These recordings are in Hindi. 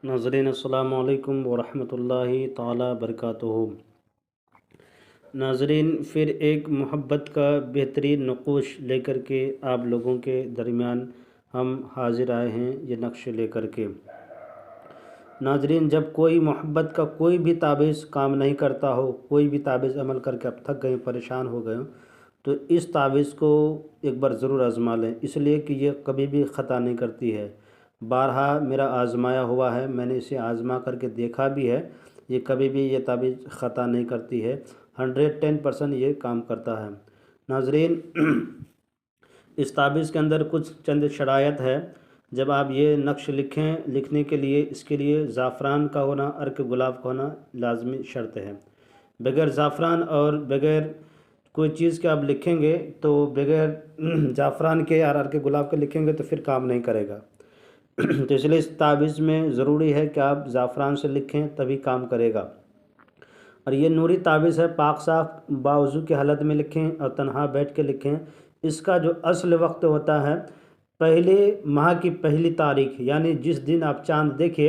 नाज़रीन अस्सलामु अलैकुम वरहमतुल्लाहि ताला बरकातुहू। नाज़रीन, फिर एक मोहब्बत का बेहतरीन नक़ूश लेकर के आप लोगों के दरमियान हम हाज़िर आए हैं, ये नक्श लेकर के। नाज़रीन, जब कोई मोहब्बत का कोई भी ताबीज़ काम नहीं करता हो, कोई भी ताबीज़ अमल करके आप थक गए, परेशान हो गए हो, तो इस ताबीज़ को एक बार ज़रूर आज़मा लें, इसलिए कि ये कभी भी ख़ता नहीं करती है। बारहा मेरा आज़माया हुआ है, मैंने इसे आज़मा करके देखा भी है, ये कभी भी ये ताबीज़ ख़ता नहीं करती है। 110% ये काम करता है। नाज़रीन, इस ताबीज़ के अंदर कुछ चंद शरायत है। जब आप ये नक्श लिखें, लिखने के लिए इसके लिए ज़ाफ़रान का होना, अर्क गुलाब का होना लाज़मी शर्त है। बग़ैर ज़ाफ़रान और बग़ैर कोई चीज़ के आप लिखेंगे तो बग़ैर ज़ाफ़रान के और अर्क गुलाब के लिखेंगे तो फिर काम नहीं करेगा। तो इसलिए इस ताबीज़ में ज़रूरी है कि आप ज़ाफ़रान से लिखें, तभी काम करेगा। और ये नूरी ताबीज़ है, पाक साफ़ बावज़ू की हालत में लिखें और तन्हा बैठ के लिखें। इसका जो असल वक्त होता है, पहले माह की पहली तारीख, यानी जिस दिन आप चाँद देखे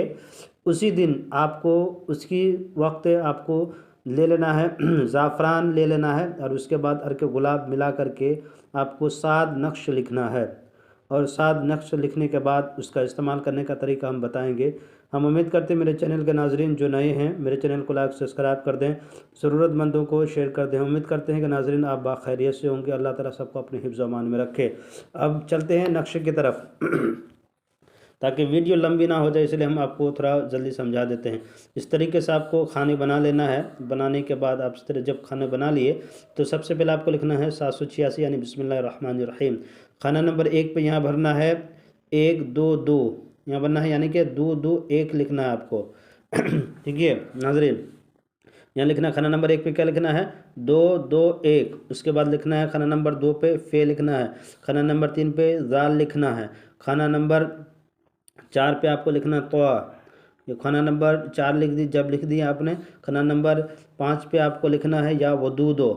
उसी दिन आपको उसकी वक्त आपको ले लेना है, ज़ाफ़रान ले लेना है और उसके बाद अर्क गुलाब मिला करके आपको 7 नक्श लिखना है। और 7 नक्श लिखने के बाद उसका इस्तेमाल करने का तरीका हम बताएंगे। हम उम्मीद करते हैं मेरे चैनल के नाज़रीन जो नए हैं, मेरे चैनल को लाइक सब्सक्राइब कर दें, ज़रूरतमंदों को शेयर कर दें। उम्मीद करते हैं कि नाज़रीन आप बाखैरियत से होंगे। अल्लाह ताला सबको अपने हिफ्ज़ अमान में रखे। अब चलते हैं नक्शे की तरफ ताकि वीडियो लंबी ना हो जाए, इसलिए हम आपको थोड़ा जल्दी समझा देते हैं। इस तरीके से आपको खाने बना लेना है। बनाने के बाद आप इस तरह जब खाने बना लिए तो सबसे पहले आपको लिखना है 786 यानी बिस्मिल्लाहिर्रहमानिर्रहीम। खाना नंबर 1 पे यहाँ भरना है 1 2 2, यहाँ भरना है, यानी कि 2 2 1 लिखना है आपको। ठीक है नाज़रीन, यहाँ लिखना है खाना नंबर 1 पे क्या लिखना है 2 2 1। उसके बाद लिखना है खाना नंबर 2 पे फ़े लिखना है। खाना नंबर 3 पे ज़ाल लिखना है। खाना नंबर 4 पे आपको लिखना तो। ये खाना नंबर 4 जब लिख दिया आपने, खाना नंबर 5 पे आपको लिखना है या वदूदो।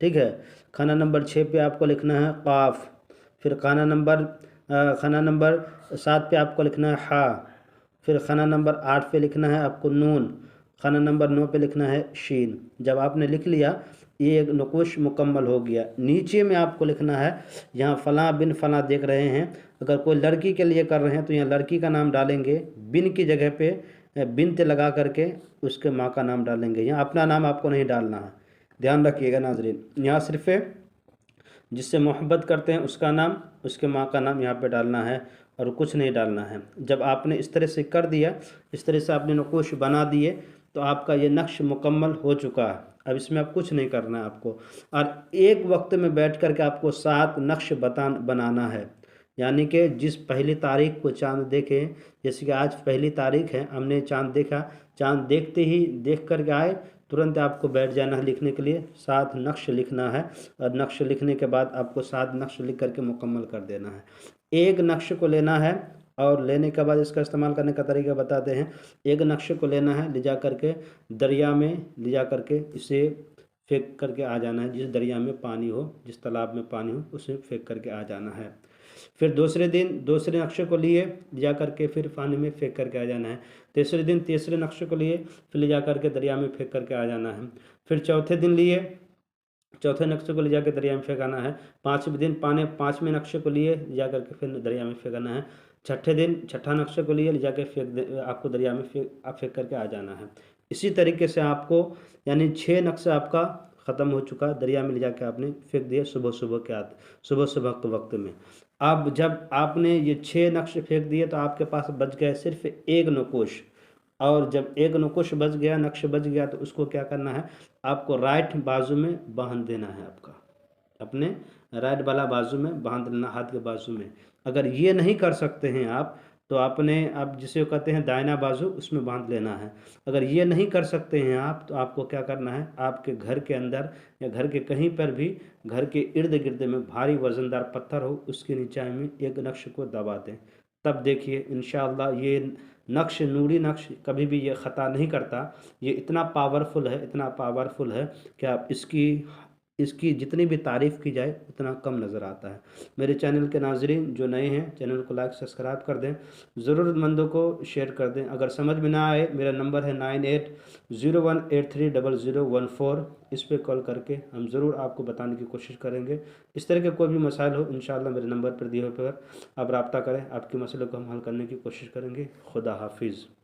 ठीक है। खाना नंबर 6 पे आपको लिखना है क़ाफ़। फिर खाना नंबर 7 पे आपको लिखना है हा। फिर खाना नंबर 8 पे लिखना है आपको नून। खाना नंबर 9 पे लिखना है शीन। जब आपने लिख लिया, ये एक नक़ूश मुकम्मल हो गया। नीचे में आपको लिखना है, यहाँ फ़लाँ बिन फ़लाँ देख रहे हैं, अगर कोई लड़की के लिए कर रहे हैं तो यहाँ लड़की का नाम डालेंगे, बिन की जगह पे बिनते लगा करके उसके माँ का नाम डालेंगे। यहाँ अपना नाम आपको नहीं डालना है, ध्यान रखिएगा नाज़रीन। यहाँ सिर्फ़ जिससे मोहब्बत करते हैं उसका नाम, उसके माँ का नाम यहाँ पे डालना है और कुछ नहीं डालना है। जब आपने इस तरह से कर दिया, इस तरह से आपने नक़ूश बना दिए, तो आपका ये नक्श मुकम्मल हो चुका है। अब इसमें अब कुछ नहीं करना है आपको, और एक वक्त में बैठ कर के आपको 7 नक्श बनाना है। यानी कि जिस पहली तारीख को चाँद देखे, जैसे कि आज पहली तारीख है, हमने चाँद देखा, चाँद देखते ही देख कर के आए, तुरंत आपको बैठ जाना है लिखने के लिए। 7 नक्श लिखना है और नक्श लिखने के बाद आपको 7 नक्श लिख करके मुकम्मल कर देना है। एक नक्श को लेना है और लेने के बाद इसका इस्तेमाल करने का तरीका बताते हैं। एक नक्श को लेना है, ले जा करके दरिया में ले जा करके इसे फेंक करके आ जाना है। जिस दरिया में पानी हो, जिस तालाब में पानी हो, उसे फेंक करके आ जाना है। फिर दूसरे दिन दूसरे नक्शे को लिए जा करके फिर पानी में फेंक करके आ जाना है। तीसरे दिन तीसरे नक्शे को लिए फिर ले जा करके दरिया में फेंक करके आ जाना है। फिर चौथे दिन लिए, चौथे नक्शे को ले जाकर दरिया में फेंकाना है। पाँचवें दिन पाँचवें नक्शे को लिए जा करके फिर दरिया में फेंकाना है। छठे दिन छठा नक्शे को लिए ले जाकर आपको दरिया में फेंक करके आ जाना है। इसी तरीके से आपको, यानी 6 नक्शा आपका ख़त्म हो चुका, दरिया में ले जाकर आपने फेंक दिया सुबह सुबह के वक्त में। अब जब आपने ये 6 नक्श फेंक दिए तो आपके पास बच गए सिर्फ एक नकोश। और जब एक नकोश बच गया, नक्श बच गया, तो उसको क्या करना है, आपको राइट बाजू में बांध देना है। आपका अपने राइट वाला बाजू में बांध लेना, हाथ के बाजू में। अगर ये नहीं कर सकते हैं आप, तो आपने आप जिसे कहते हैं दाहिना बाजू, उसमें बांध लेना है। अगर ये नहीं कर सकते हैं आप, तो आपको क्या करना है, आपके घर के अंदर या घर के कहीं पर भी, घर के इर्द गिर्द में भारी वज़नदार पत्थर हो, उसके नीचे में एक नक्श को दबा दें। तब देखिए इंशाअल्लाह ये नक्श, नूरी नक्श कभी भी ये ख़ता नहीं करता। ये इतना पावरफुल है, इतना पावरफुल है कि आप इसकी इसकी जितनी भी तारीफ़ की जाए उतना कम नज़र आता है। मेरे चैनल के नाज़रीन जो नए हैं, चैनल को लाइक सब्सक्राइब कर दें, ज़रूरतमंदों को शेयर कर दें। अगर समझ में ना आए, मेरा नंबर है 9801830014। इस पे कॉल करके हम ज़रूर आपको बताने की कोशिश करेंगे। इस तरह के कोई भी मसाइल हो, इंशाअल्लाह मेरे नंबर पर दिए हुए पर आप रब्ता करें, आपके मसलों को हम हल करने की कोशिश करेंगे। खुदा हाफिज़।